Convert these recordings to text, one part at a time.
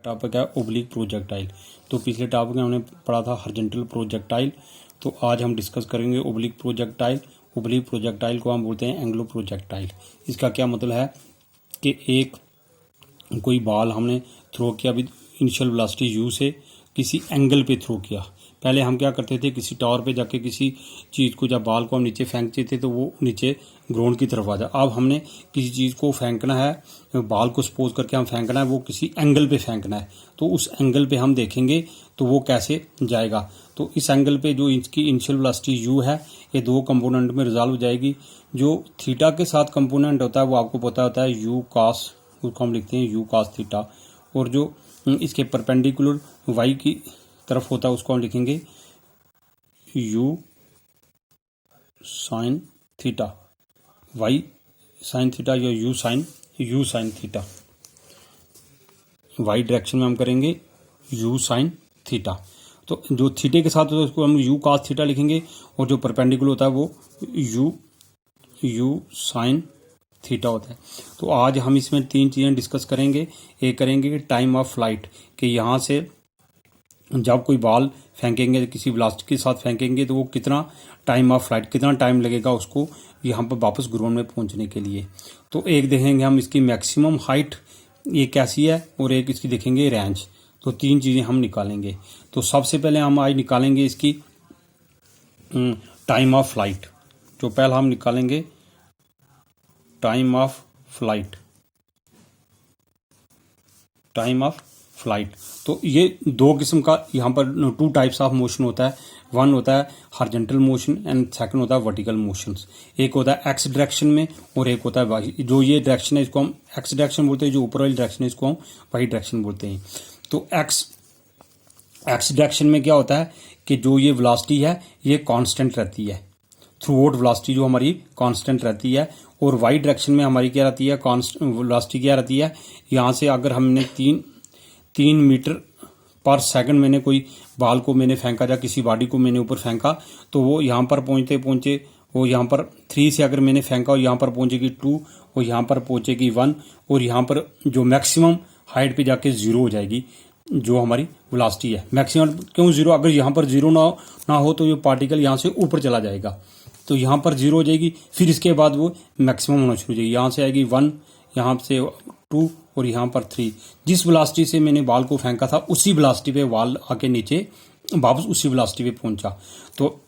Topic है oblique projectile. तो पिछले टॉपिक में हमने पढ़ा था हॉरिजॉन्टल प्रोजेक्टाइल, तो आज हम डिस्कस करेंगे ओब्लिक प्रोजेक्टाइल। ओब्लिक प्रोजेक्टाइल को हम बोलते हैं एंग्लो प्रोजेक्टाइल। इसका क्या मतलब है कि एक कोई बॉल हमने थ्रो किया विद इनिशियल वेलोसिटी यू से किसी एंगल पे थ्रो किया। पहले हम क्या करते थे, किसी टावर पे जाके किसी चीज़ को, जब बॉल को हम नीचे फेंकते थे तो वो नीचे ग्राउंड की तरफ आ जाए। अब हमने किसी चीज़ को फेंकना है, बॉल को सपोज करके हम फेंकना है, वो किसी एंगल पे फेंकना है, तो उस एंगल पे हम देखेंगे तो वो कैसे जाएगा। तो इस एंगल पे जो इसकी इनिशियल वेलोसिटी यू है, ये दो कंपोनेंट में रिजॉल्व हो जाएगी। जो थीटा के साथ कंपोनेंट होता है वो आपको पता होता है यू कॉस, उसको हम लिखते हैं यू कॉस थीटा, और जो इसके परपेंडिकुलर वाई की तरफ होता है उसको हम लिखेंगे u sine theta, y sine theta या u sine theta. Y direction में हम करेंगे यू साइन थीटा। तो जो थीटे के साथ होता है उसको हम यू कॉस थीटा लिखेंगे, और जो परपेंडिकुलर होता है वो यू साइन थीटा होता है। तो आज हम इसमें तीन चीज़ें डिस्कस करेंगे। एक करेंगे कि टाइम ऑफ फ्लाइट, कि यहाँ से जब कोई बॉल फेंकेंगे, किसी वेलोसिटी के साथ फेंकेंगे, तो वो कितना टाइम ऑफ फ्लाइट, कितना टाइम लगेगा उसको यहाँ पर वापस ग्राउंड में पहुँचने के लिए। तो एक देखेंगे हम इसकी मैक्सिमम हाइट ये कैसी है, और एक इसकी देखेंगे रेंज। तो तीन चीज़ें हम निकालेंगे। तो सबसे पहले हम आज निकालेंगे इसकी टाइम ऑफ फ्लाइट। जो पहला हम निकालेंगे टाइम ऑफ फ्लाइट। तो ये दो किस्म का यहाँ पर टू टाइप्स ऑफ मोशन होता है। वन होता है हॉरिजॉन्टल मोशन एंड सेकंड होता है वर्टिकल मोशंस। एक होता है एक्स डायरेक्शन में और एक होता है वाई। जो ये डायरेक्शन है इसको हम एक्स डायरेक्शन बोलते हैं, जो ऊपर वाली डायरेक्शन है इसको हम वाई डायरेक्शन बोलते हैं। तो एक्स डायरेक्शन में क्या होता है कि जो ये वेलोसिटी है ये कांस्टेंट रहती है, थ्रू आउट वेलोसिटी जो हमारी कांस्टेंट रहती है। और वाई डायरेक्शन में हमारी क्या रहती है, वेलोसिटी क्या रहती है, यहाँ से अगर हमने तीन मीटर पर सेकंड मैंने कोई बॉल को मैंने फेंका या किसी बॉडी को मैंने ऊपर फेंका, तो वो यहाँ पर पहुँचते वो यहाँ पर 3 से अगर मैंने फेंका और यहाँ पर पहुँचेगी 2 और यहाँ पर पहुँचेगी 1, और यहाँ पर जो मैक्सिमम हाइट पे जाके 0 हो जाएगी जो हमारी वेलोसिटी है। मैक्सिमम क्यों 0, अगर यहाँ पर 0 ना हो तो ये पार्टिकल यहाँ से ऊपर चला जाएगा, तो यहाँ पर 0 हो जाएगी। फिर इसके बाद वो मैक्सिमम होना शुरू हो जाएगी, यहाँ से आएगी 1, यहाँ से 2 और यहाँ पर 3। जिस वेलोसिटी से मैंने बॉल को फेंका था उसी वेलोसिटी पे बॉल आके नीचे वापस उसी वेलोसिटी पे पहुंचा। तो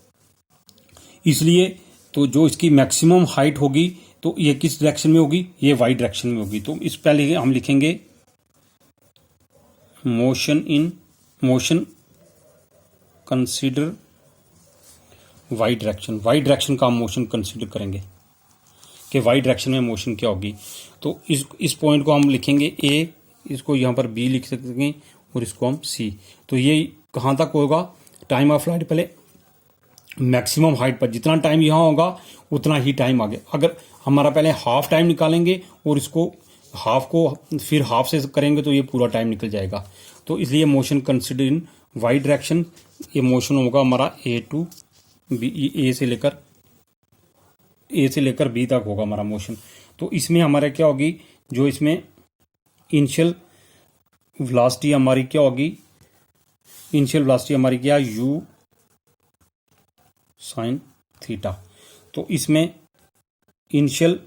इसलिए तो जो इसकी मैक्सिमम हाइट होगी तो ये किस डायरेक्शन में होगी, ये वाई डायरेक्शन में होगी। तो इस पहले हम लिखेंगे motion consider Y direction. Y direction का हम मोशन कंसीडर करेंगे कि वाई डायरेक्शन में मोशन क्या होगी। तो इस पॉइंट को हम लिखेंगे ए, इसको यहाँ पर बी लिख सकते हैं और इसको हम सी। तो ये कहाँ तक होगा, टाइम ऑफ फ्लाइट पहले मैक्सिमम हाइट पर जितना टाइम यहाँ होगा उतना ही टाइम आगे। अगर हमारा पहले हाफ टाइम निकालेंगे और इसको हाफ को फिर हाफ से करेंगे तो ये पूरा टाइम निकल जाएगा। तो इसलिए motion consider in Y direction, ये मोशन होगा हमारा ए टू बी, ए से लेकर बी तक होगा हमारा मोशन। तो इसमें हमारा क्या होगी, जो इसमें इनिशियल वेलोसिटी हमारी क्या होगी, इनिशियल वेलोसिटी हमारी क्या, यू साइन थीटा। तो इसमें इनिशियल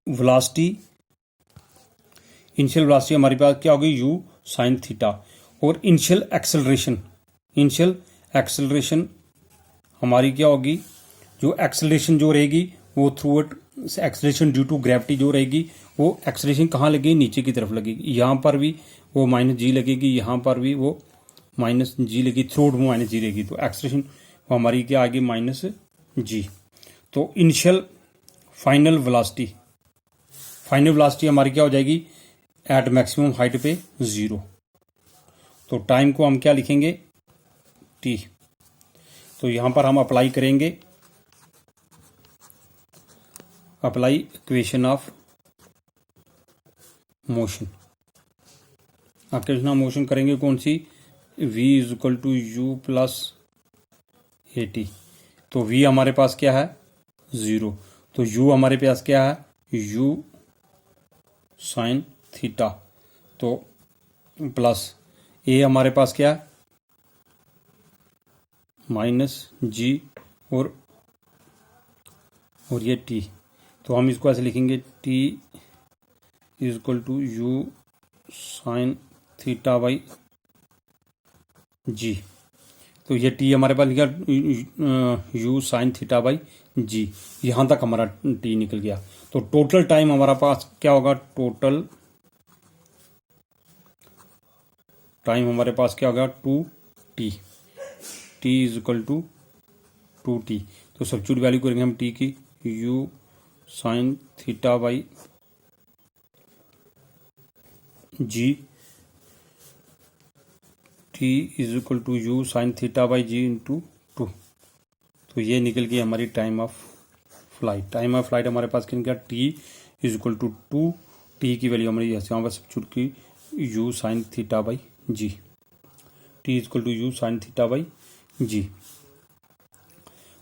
वेलोसिटी हमारे पास क्या होगी, यू साइन थीटा। और इनिशियल एक्सेलरेशन हमारी क्या होगी, जो एक्सेलरेशन जो रहेगी वो through acceleration due to gravity जो रहेगी, वो एक्सेलरेशन कहाँ लगेगी, नीचे की तरफ लगेगी। यहाँ पर भी वो माइनस जी लगेगी, यहाँ पर भी वो माइनस जी लगेगी, थ्रू आउट माइनस जी रहेगी। तो एक्सेलरेशन हमारी क्या आएगी, माइनस जी। तो इनिशियल फाइनल वेलोसिटी हमारी क्या हो जाएगी, एट मैक्सिमम हाइट पे 0। तो टाइम को हम क्या लिखेंगे, टी। तो यहाँ पर हम अप्लाई करेंगे, apply equation of motion. Equation of motion करेंगे कौन सी, v is equal to u plus A T. तो v हमारे पास क्या है, 0। तो u हमारे पास क्या है, u साइन थीटा, तो प्लस ए हमारे पास क्या है माइनस जी और ये टी, तो हम इसको ऐसे लिखेंगे t is equal to u sine theta by g. तो ये टी हमारे पास लिखा u sine theta by g, यहाँ तक हमारा टी निकल गया। तो टोटल टाइम हमारा पास क्या होगा, टोटल टाइम हमारे पास क्या होगा 2t, t is equal to 2t। तो सब्स्टिट्यूट वैल्यू करेंगे हम t की, u sine theta by g, t is equal to u sine theta by g into 2। तो ये निकल गई हमारी time of flight. Time of flight हमारे पास क्या निकला, t is equal to 2, t की वैल्यू हमारी यहाँ पर सब्स्टिट्यूट की u sine theta by g, t is equal to u sine theta by g.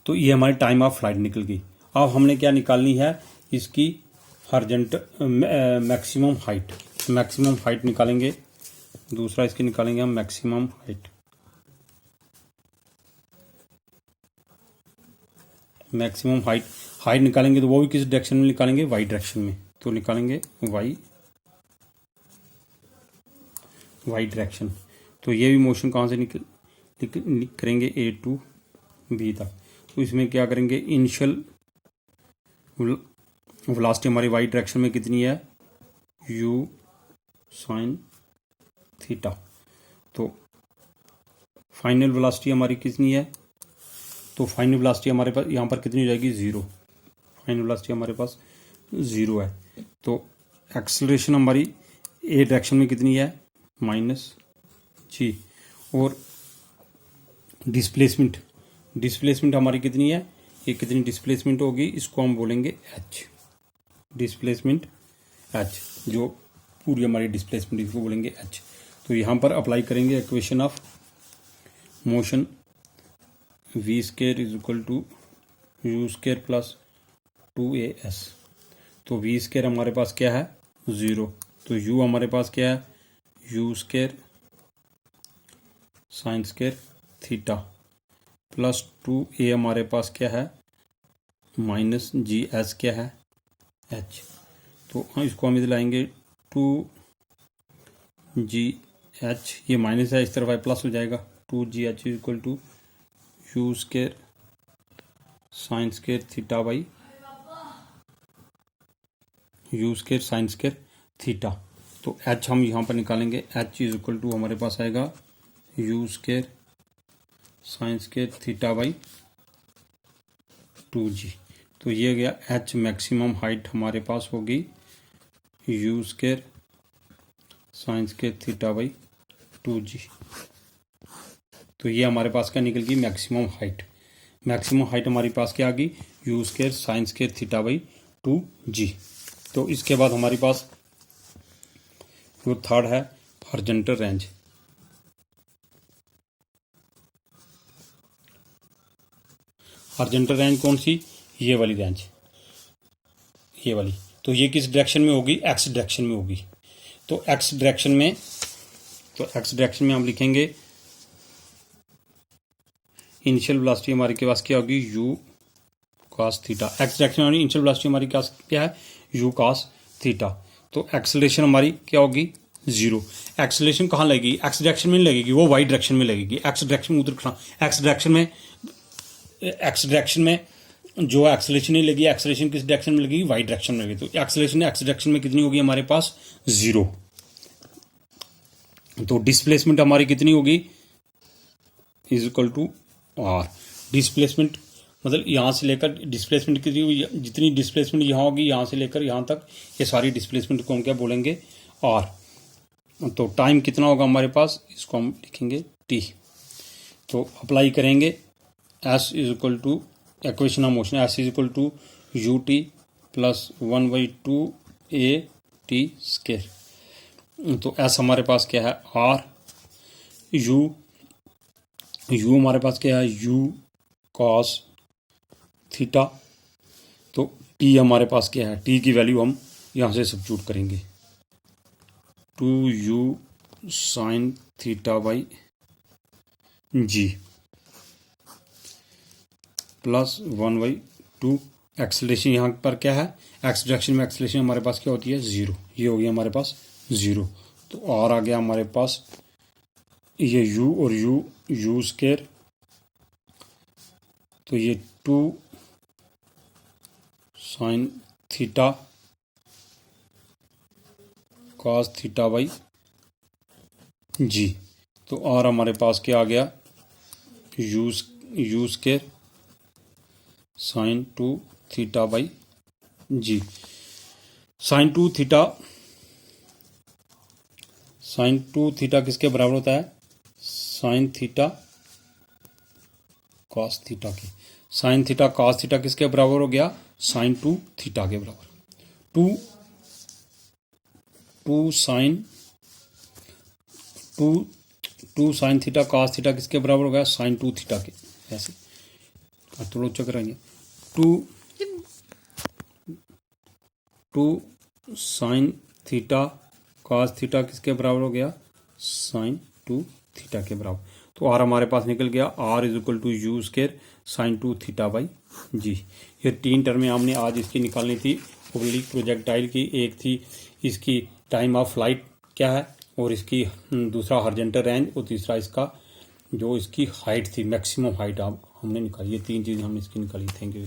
तो ये हमारी टाइम ऑफ फ्लाइट निकल गई। अब हमने क्या निकालनी है, इसकी मैक्सिमम हाइट। मैक्सिमम हाइट निकालेंगे, दूसरा इसकी निकालेंगे हम मैक्सिमम हाइट। मैक्सिमम हाइट निकालेंगे तो वो भी किस डायरेक्शन में निकालेंगे, वाई डायरेक्शन में। तो निकालेंगे वाई डायरेक्शन। तो ये भी मोशन कहाँ से करेंगे, ए टू बी तक। तो इसमें क्या करेंगे, इनिशियल वेलोसिटी हमारी वाई डायरेक्शन में कितनी है, यू साइन थीटा। तो फाइनल वेलोसिटी हमारी कितनी है, तो फाइनल वेलोसिटी हमारे पास यहाँ पर कितनी हो जाएगी, 0। फाइनल वेलोसिटी हमारे पास 0 है। तो एक्सेलरेशन हमारी ए डायरेक्शन में कितनी है, माइनस जी, और डिस्प्लेसमेंट हमारी कितनी है, ये कितनी डिस्प्लेसमेंट होगी, इसको हम बोलेंगे एच, डिस्प्लेसमेंट एच, जो पूरी हमारी डिस्प्लेसमेंट इसको बोलेंगे एच। तो यहाँ पर अप्लाई करेंगे equation of motion, V square is equal to u square plus 2as। तो वी स्केयर हमारे पास क्या है, 0। तो यू हमारे पास क्या है, you square sine square theta plus 2a हमारे पास क्या है, माइनस जी एस क्या है, एच। तो इसको हम इधर लाएंगे 2gh, ये माइनस है, इस तरफ आए प्लस हो जाएगा, 2gh equal to u square sine square theta by u square sine square theta. तो h हम यहाँ पर निकालेंगे, h इज इक्वल टू हमारे पास आएगा you square sine square theta by 2g। तो ये गया h। मैक्सिमम हाइट हमारे पास होगी you square sine square theta by 2g। तो ये हमारे पास क्या निकल गई, मैक्सिमम हाइट। मैक्सिमम हाइट हमारे पास क्या आ गई, you square sine square theta by 2g। तो इसके बाद हमारे पास जो थर्ड है हॉरिजॉन्टल रेंज। हॉरिजॉन्टल रेंज कौन सी, ये वाली रेंज, ये वाली। तो ये किस डायरेक्शन में होगी, एक्स डायरेक्शन में होगी। तो एक्स डायरेक्शन में हम लिखेंगे इनिशियल वेलोसिटी हमारे के पास क्या होगी, you cos theta. X direction में इनिशियल वेलोसिटी हमारी क्या है, यू कॉस थीटा। तो एक्सेलरेशन हमारी क्या होगी, 0। एक्सेलरेशन कहाँ लगेगी, एक्स डायरेक्शन में नहीं लगेगी, वो वाई डायरेक्शन में लगेगी। एक्स डायरेक्शन में उधर खड़ा, एक्स डायरेक्शन में जो एक्सेलरेशन नहीं लगी, एक्सेलरेशन किस डायरेक्शन में लगेगी, वाई डायरेक्शन में लगेगी। तो एक्सेलरेशन एक्स डायरेक्शन में कितनी होगी हमारे पास, 0। तो डिस्प्लेसमेंट हमारी कितनी होगी, is equal to R. Displacement मतलब यहाँ से लेकर डिस्प्लेसमेंट कितनी हुई, जितनी डिस्प्लेसमेंट यहाँ होगी यहाँ से लेकर यहाँ तक, ये सारी डिस्प्लेसमेंट को हम क्या बोलेंगे, आर। तो टाइम कितना होगा हमारे पास, इसको हम लिखेंगे टी। तो अप्लाई करेंगे, S is equal to equation of motion, S is equal to u T plus 1/2 AT square. तो एस हमारे पास क्या है, आर। यू हमारे पास क्या है, यू कॉस थीटा। तो टी हमारे पास क्या है, टी की वैल्यू हम यहाँ से सब्स्टिट्यूट करेंगे। 2u sine theta by G plus 1/2 acceleration यहाँ पर क्या है, एक्स डायरेक्शन में एक्सेलरेशन हमारे पास क्या होती है 0, ये हो गया हमारे पास 0। तो और आ गया हमारे पास ये u और u स्केयर, तो ये 2 sine theta cos theta by g. तो और हमारे पास क्या आ गया u square sine 2 theta by g. Sine 2 theta किसके बराबर होता है, साइन थीटा कॉस थीटा के। साइन थीटा कॉस थीटा किसके बराबर हो गया, साइन 2 थीटा के बराबर। 2 साइन थीटा कॉस थीटा किसके बराबर हो गया, साइन 2 थीटा के। ऐसे थोड़ा ऊंचा कराएंगे, 2 साइन थीटा कॉस थीटा किसके बराबर हो गया, साइन 2 थीटा के बराबर। तो आर हमारे पास निकल गया, R is equal to u square sine 2 theta by g. ये 3 टर्में हमने आज इसकी निकालनी थी ओब्लिक प्रोजेक्टाइल की। एक थी इसकी टाइम ऑफ फ्लाइट क्या है, और इसकी दूसरा हॉरिजॉन्टल रेंज, और तीसरा इसका जो इसकी हाइट थी मैक्सिमम हाइट हमने निकाली। ये 3 चीज़ें हमने इसकी निकाली। Thank you.